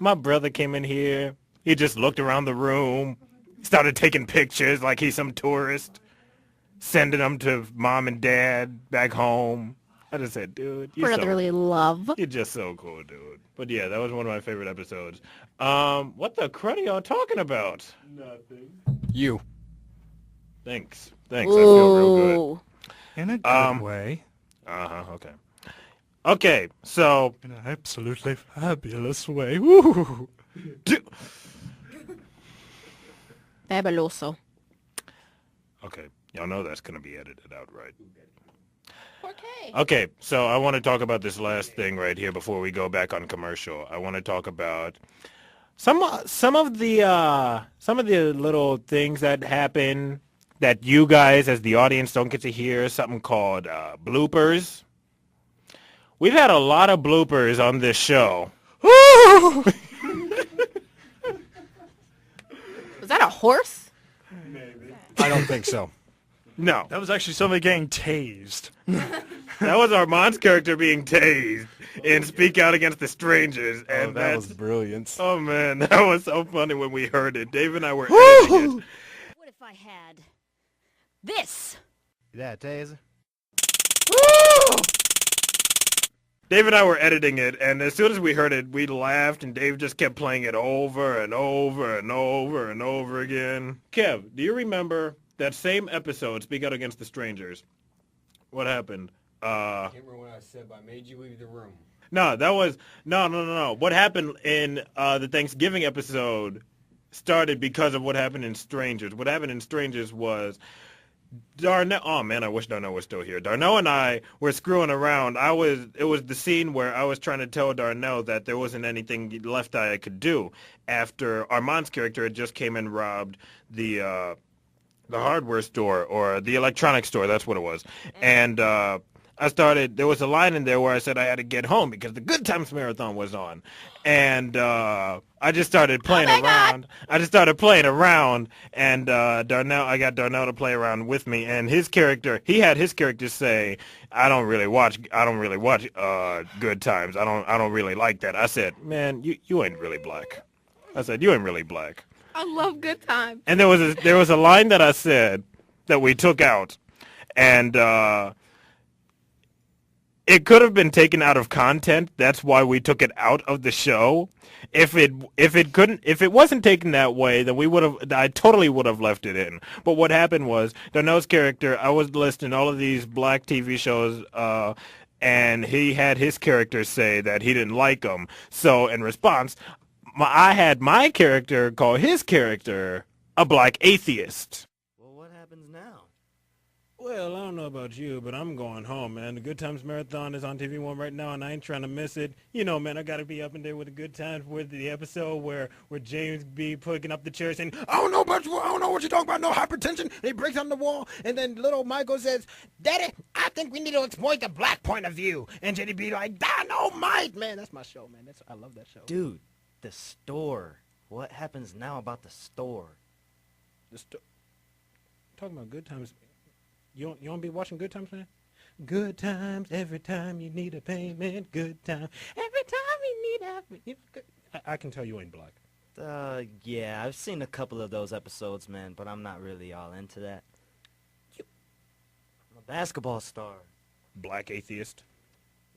My brother came in here. He just looked around the room, started taking pictures like he's some tourist, sending them to mom and dad back home. I just said, dude, Brotherly love. You're just so cool, dude. But yeah, that was one of my favorite episodes. What the crud are y'all talking about? Nothing. You. Thanks. I feel real good. In a good way. Okay. Okay, so... In an absolutely fabulous way. Woo! Fabuloso. Okay, y'all know that's going to be edited out, right? Okay. Okay, so I want to talk about this last thing right here before we go back on commercial. I want to talk about some of the little things that happen that you guys as the audience don't get to hear, something called bloopers. We've had a lot of bloopers on this show. Was that a horse? Maybe. I don't think so. No, That was actually somebody getting tased. that was Armand's character being tased in Speak Out Against the Strangers. And that was brilliant. Oh, man, that was so funny when we heard it. Dave and I were editing it. What if I had this? That taser? Dave and I were editing it, and as soon as we heard it, we laughed, and Dave just kept playing it over and over and over and over again. Kev, do you remember that same episode, Speak Out Against the Strangers? What happened? I can't remember what I said, but I made you leave the room. No, that was... No. What happened in the Thanksgiving episode started because of what happened in Strangers. What happened in Strangers was... Darnell, oh man, I wish Darnell was still here. Darnell and I were screwing around. It was the scene where I was trying to tell Darnell that there wasn't anything left I could do after Armand's character had just came and robbed the hardware store or the electronics store. That's what it was. And there was a line in there where I said I had to get home because the Good Times Marathon was on. And I just started playing around. I just started playing around, and I got Darnell to play around with me. And he had his character say, I don't really watch Good Times. I don't really like that. I said, man, you ain't really black. I said, you ain't really black. I love good times. And there was a line that I said that we took out, and it could have been taken out of content. That's why we took it out of the show. If it wasn't taken that way, then I totally would have left it in. But what happened was Darnell's character, I was listing all of these black TV shows, and he had his character say that he didn't like them. So in response, I had my character call his character a black atheist. Well, what happens now? Well, I don't know about you, but I'm going home, man. The Good Times Marathon is on TV1 right now, and I ain't trying to miss it. You know, man, I got to be up in there with the Good Times, with the episode where James be picking up the chair saying, I don't know what you're talking about, no hypertension. And he breaks on the wall, and then little Michael says, Daddy, I think we need to exploit the black point of view. And Jenny be like, Dynamite! Man, that's my show, man. I love that show. Dude, the store. What happens now about the store? Talking about Good Times. You don't be watching Good Times, man? Good times, every time you need a payment. Good time, every time you need I can tell you ain't black. Yeah, I've seen a couple of those episodes, man, but I'm not really all into that. I'm a basketball star. Black atheist?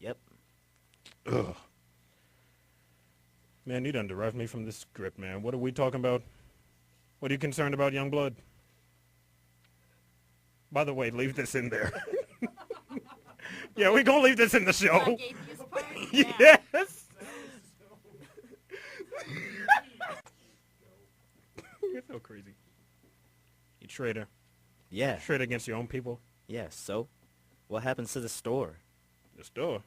Yep. Ugh. Man, you done derived me from this script, man. What are we talking about? What are you concerned about, Youngblood? By the way, leave this in there. Yeah, we're going to leave this in the show. Yes. You're so crazy. You traitor. Yeah. Traitor against your own people. Yeah, so? What happens to the store? The store?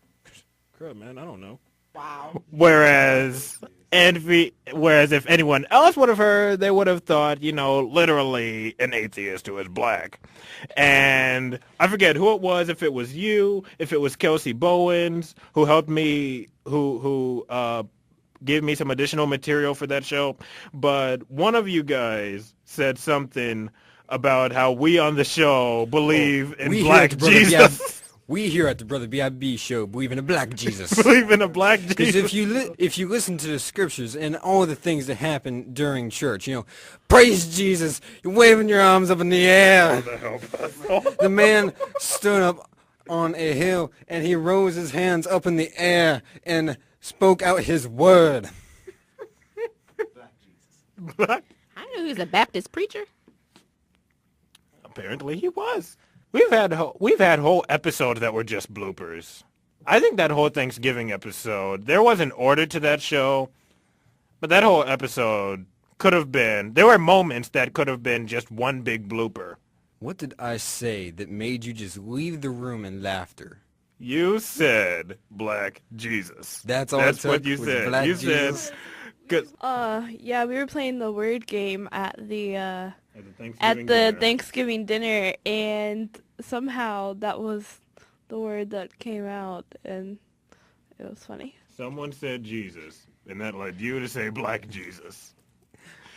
Crap, man, I don't know. Wow. Whereas if anyone else would have heard, they would have thought, literally an atheist who is black. And I forget who it was, if it was you, if it was Kelsey Bowens, who helped me, who gave me some additional material for that show. But one of you guys said something about how we on the show believe in black Jesus. We here at the Brother B.I.B. show believe in a black Jesus. Believe in a black Because Jesus. if you listen to the scriptures and all the things that happen during church, you know, praise Jesus, you're waving your arms up in the air. The man stood up on a hill and he rose his hands up in the air and spoke out his word. I knew he was a Baptist preacher. Apparently he was. We've had whole episodes that were just bloopers. I think that whole Thanksgiving episode, there was an order to that show, but that whole episode could have been, there were moments that could have been just one big blooper. What did I say that made you just leave the room in laughter? You said Black Jesus. That's all That's it took what you was said. Black You Jesus? said, 'cause- Yeah, we were playing the word game at the Thanksgiving dinner. dinner. Thanksgiving dinner, and somehow that was the word that came out, and it was funny. Someone said Jesus, and that led you to say Black Jesus.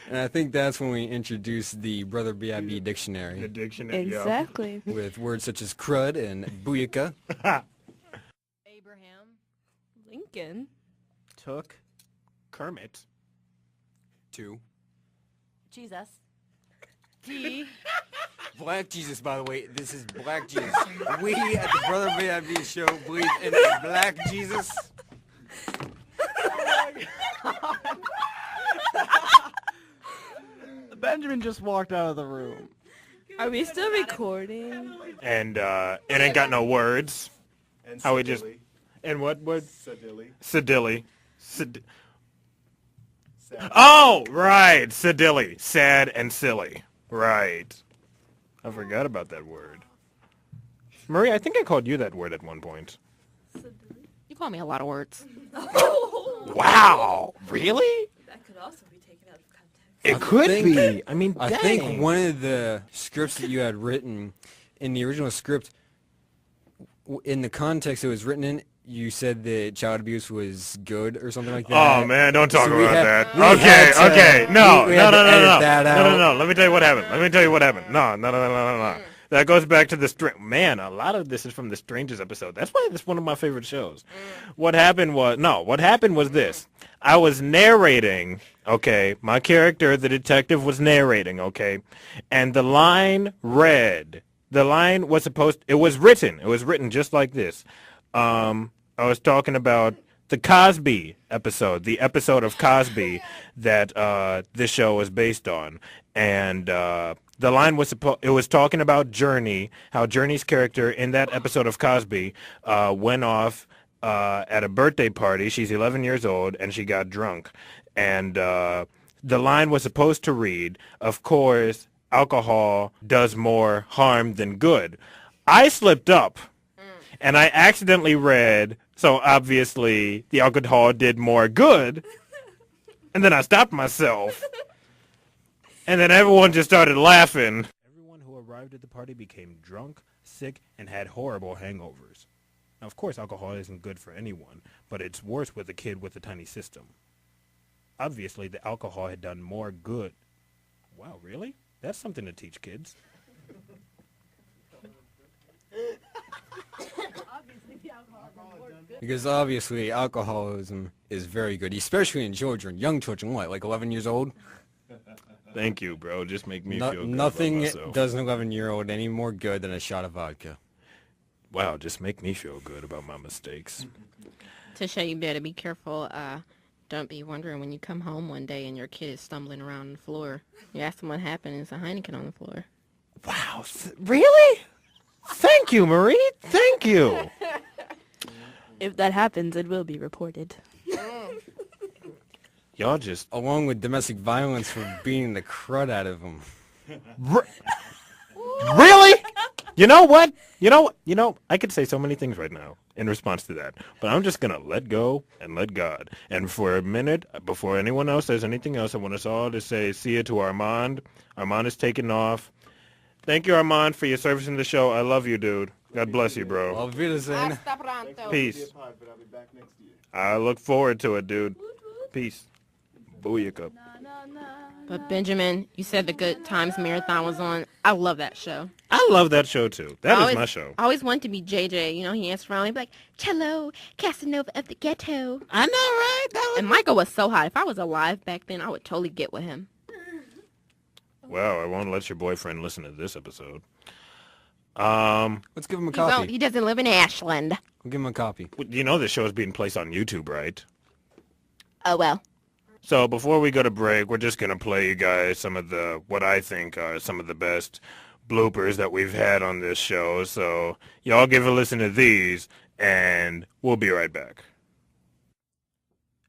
And I think that's when we introduced the Brother B.I.B. The dictionary dictionary. yeah. Exactly. with words such as crud and booyaka. Abraham. Lincoln. Took. Kermit. 2. Jesus. G. Black Jesus, by the way. This is Black Jesus. We at the Brother B.I.B. show believe in a Black Jesus. Benjamin just walked out of the room. Are we still recording? And it ain't got no words. And How we just- And what word? Sedilly. Oh, right. Sedilly. Sad and silly. Right. I forgot about that word. Marie, I think I called you that word at one point. You call me a lot of words. Wow. Really? That could also be taken out of context. It I could think- be. I mean, I dang. think one of the scripts that you had written, in the original script, in the context it was written in, you said that child abuse was good or something like that. Oh man, don't talk So we about had- that. we had Okay, to- okay. No, we no, had no, to no, edit no. that No, no, out. no. Let me tell you what happened. No. That goes back to the man, a lot of this is from the Strangers episode. That's why it's one of my favorite shows. What happened was this. I was narrating, okay, my character, the detective, was narrating, okay, and the line was it was written just like this. I was talking about the Cosby episode, the episode of Cosby that this show was based on, and the line was it was talking about Journey, how Journey's character in that episode of Cosby went off at a birthday party. She's 11 years old, and she got drunk, and the line was supposed to read, "Of course, alcohol does more harm than good." I slipped up, and I accidentally read, so obviously the alcohol did more good, and then I stopped myself. And then everyone just started laughing. Everyone who arrived at the party became drunk, sick, and had horrible hangovers. Now, of course, alcohol isn't good for anyone, but it's worse with a kid with a tiny system. Obviously, the alcohol had done more good. Wow, really? That's something to teach kids. Because obviously alcoholism is very good, especially in children, young children, like 11 years old? Thank you, bro. Just make me feel good Nothing about myself. does an 11-year-old any more good than a shot of vodka. Wow, just make me feel good about my mistakes. Tisha, you better be careful. Don't be wondering when you come home one day and your kid is stumbling around on the floor. You ask them what happened, and it's a Heineken on the floor. Wow, really? Thank you, Marie. Thank you. If that happens, it will be reported. Y'all just... Along with domestic violence for beating the crud out of them. Really? You know what? I could say so many things right now in response to that, but I'm just going to let go and let God. And for a minute, before anyone else says anything else, I want us all to say see you to Armand. Armand is taking off. Thank you, Armand, for your service in the show. I love you, dude. God bless you, bro. Auf Wiedersehen. Hasta pronto. Peace. I look forward to it, dude. Peace. Booyaka. But Benjamin, you said the Good Times Marathon was on. I love that show. I love that show too. That is always, my show. I always wanted to be JJ. You know, he answered around. He'd be like, "Cello, Casanova of the ghetto." I know, right? That And Michael was so hot. If I was alive back then, I would totally get with him. Well, I won't let your boyfriend listen to this episode. Let's give him a He won't. copy. He doesn't live in Ashland. We'll give him a copy. You know this show is being placed on YouTube, right? Oh, well. So before we go to break, we're just going to play you guys some of what I think are some of the best bloopers that we've had on this show. So y'all give a listen to these, and we'll be right back.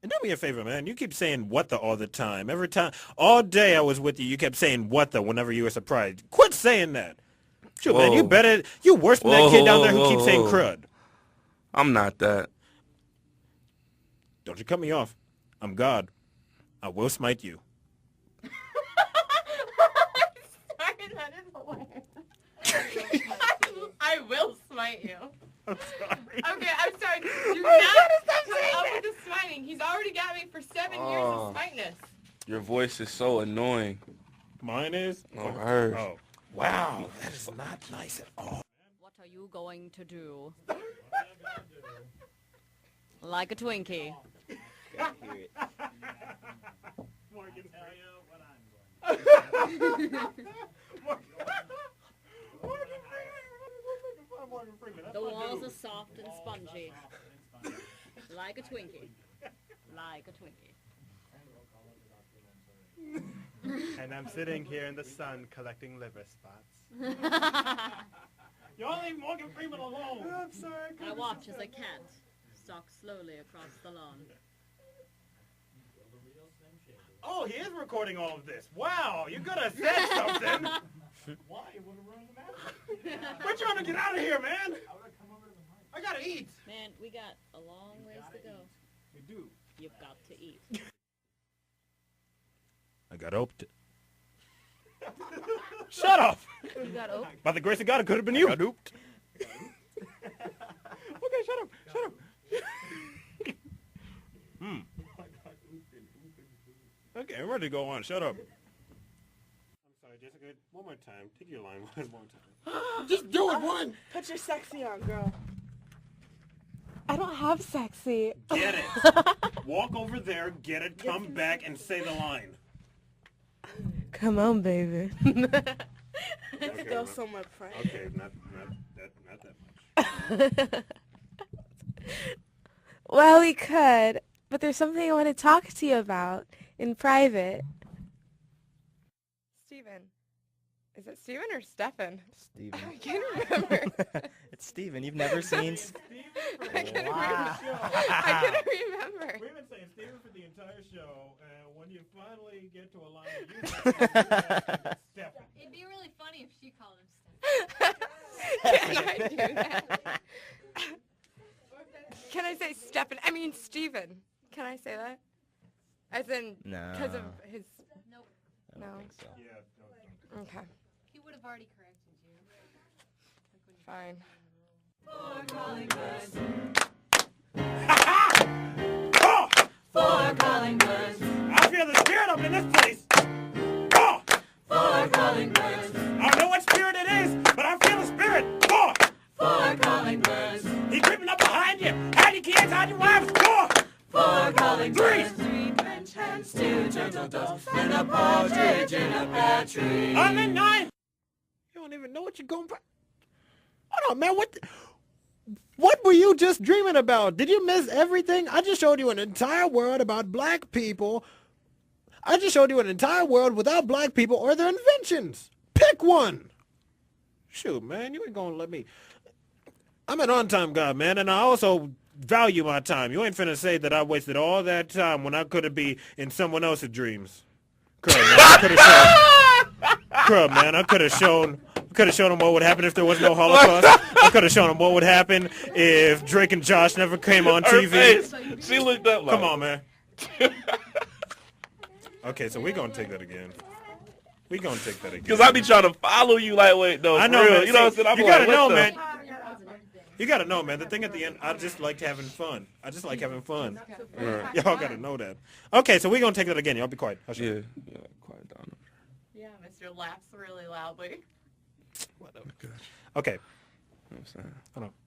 And do me a favor, man. You keep saying "what the" all the time. Every time, all day I was with you, you kept saying "what the" whenever you were surprised. Quit saying that. Shoot, man, you better. You worse than that kid down there who keeps saying crud. I'm not that. Don't you cut me off. I'm God. I will smite you. I will smite you. I'm sorry. Okay, I'm sorry. Do not put up with the smiting. He's already got me for 7 years of smitiness. Your voice is so annoying. Mine is? No, hers. Oh. Wow. That is not nice at all. What are you going to do? Like a Twinkie. The walls are soft and spongy. Like a Twinkie. Like a Twinkie. And I'm sitting here in the sun collecting liver spots. Y'all leave Morgan Freeman alone. I'm sorry. I watch as a cat stalk slowly across the lawn. Oh, he is recording all of this. Wow, you could have said something. Why? You want to ruin the match? We're trying to get out of here, man. I gotta eat. Man, we got a long ways to go. We do. You've got to eat. I got oped. Shut up. You got open. By the grace of God, it could have been you. I got ooped. Okay, shut up. Shut up. Okay, I'm ready to go on. Shut up. I'm sorry, Jessica. One more time. Take your line one more time. Just do it one. Put your sexy on, girl. I don't have sexy. Get it. Walk over there, get it, come back, and say the line. Come on, baby. Okay, Still so much pressure. Okay, not that much. Well, we could, but there's something I want to talk to you about in private. Steven. Is it Steven or Stefan? Steven. I can't remember. It's Steven. You've never seen... I couldn't remember. We've been saying Steven for the entire show, and when you finally get to a line that you Stefan. It'd be really funny if she called him Can I do that? Can I say Stefan? I mean Steven. Can I say that? As in, because of his... Nope. I don't think so. Yeah. Okay. He would have already corrected you. Fine. Four calling birds. I feel the spirit up in this place. Four calling birds. I don't know what spirit it is, but I feel the spirit. Four calling birds. He's creeping up behind you. Hide your kids, hide your wives. Four calling birds. 3 French hens, 2 turtle doves, and a partridge in a pear tree. On the 9th. You don't even know what you're going for. Hold on, man. What were you just dreaming about? Did you miss everything? I just showed you an entire world about black people. I just showed you an entire world without black people or their inventions. Pick one. Shoot, man, you ain't gonna let me. I'm an on-time guy, man, and I also value my time. You ain't finna say that I wasted all that time when I could have been in someone else's dreams. Crud, man, I could have shown them what would happen if there was no Holocaust. I could have shown them what would happen if Drake and Josh never came on TV. Face. She looked up like... Come on, man. Okay, so we're going to take that again. Because I be trying to follow you like, wait, no, I know, real. man. You know what I'm saying? I'm You like, got to know, what the- man. You got to know, man. The thing at the end, I just like having fun. Y'all got to know that. Okay, so we're going to take that again. Y'all be quiet. Hush. Yeah, quiet down. Yeah, Mr. laughs really loudly. Okay. I'm saying. Hold on.